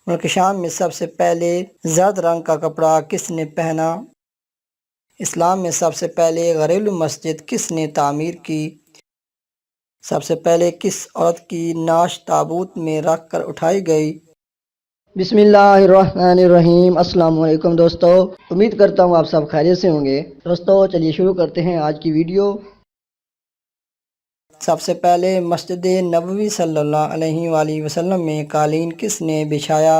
ملک شام میں سب سے پہلے زرد رنگ کا کپڑا کس نے پہنا؟ اسلام میں سب سے پہلے گھریلو مسجد کس نے تعمیر کی؟ سب سے پہلے کس عورت کی نعش تابوت میں رکھ کر اٹھائی گئی؟ بسم اللہ الرحمن الرحیم۔ السلام علیکم دوستو، امید کرتا ہوں آپ سب خیریت سے ہوں گے۔ دوستو چلیے شروع کرتے ہیں آج کی ویڈیو۔ سب سے پہلے مسجد نبوی صلی اللہ علیہ وآلہ وسلم میں قالین کس نے بچھایا؟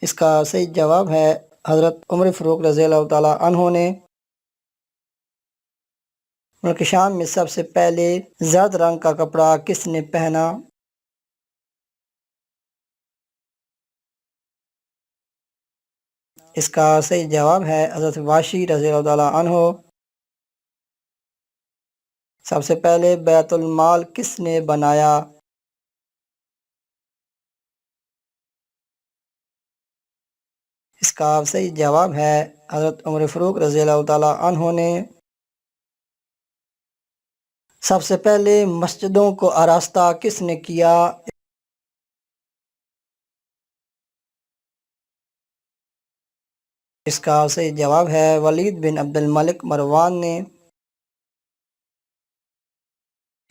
اس کا صحیح جواب ہے حضرت عمر فاروق رضی اللہ تعالیٰ عنہ نے۔ ملک شام میں سب سے پہلے زرد رنگ کا کپڑا کس نے پہنا؟ اس کا صحیح جواب ہے حضرت واشی رضی اللہ تعالیٰ عنہ۔ سب سے پہلے بیت المال کس نے بنایا؟ اس کا صحیح جواب ہے حضرت عمر فاروق رضی اللہ تعالیٰ عنہ نے۔ سب سے پہلے مسجدوں کو آراستہ کس نے کیا؟ اس کا صحیح جواب ہے ولید بن عبد الملک مروان نے۔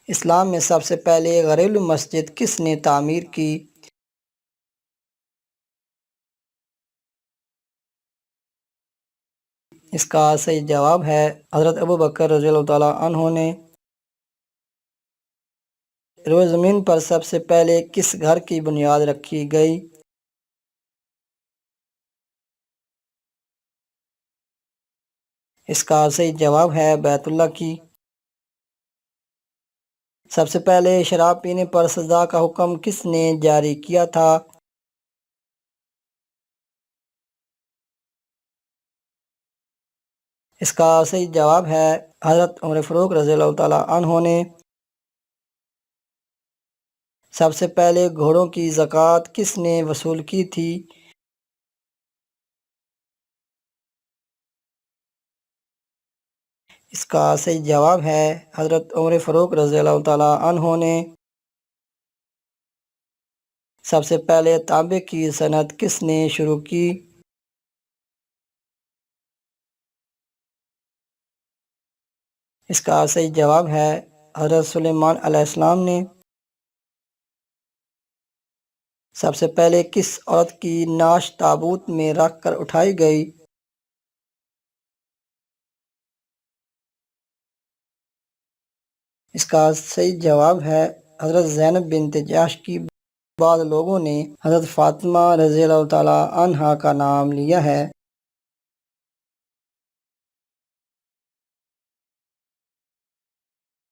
اسلام میں سب سے پہلے گھریلو مسجد کس نے تعمیر کی؟ اس کا صحیح جواب ہے حضرت ابو بکر رضی اللہ تعالیٰ عنہ نے۔ روئے زمین پر سب سے پہلے کس گھر کی بنیاد رکھی گئی؟ اس کا صحیح جواب ہے بیت اللہ کی۔ سب سے پہلے شراب پینے پر سزا کا حکم کس نے جاری کیا تھا؟ اس کا صحیح جواب ہے حضرت عمر فاروق رضی اللہ تعالیٰ عنہ نے۔ سب سے پہلے گھوڑوں کی زکوٰۃ کس نے وصول کی تھی؟ اس کا صحیح جواب ہے حضرت عمر فاروق رضی اللہ تعالیٰ عنہ نے۔ سب سے پہلے تانبے کی صنعت کس نے شروع کی؟ اس کا صحیح جواب ہے حضرت سلیمان علیہ السلام نے۔ سب سے پہلے کس عورت کی نعش تابوت میں رکھ کر اٹھائی گئی؟ اس کا صحیح جواب ہے حضرت زینب بنت جحش کی۔ بعض لوگوں نے حضرت فاطمہ رضی اللہ تعالیٰ عنہا کا نام لیا ہے۔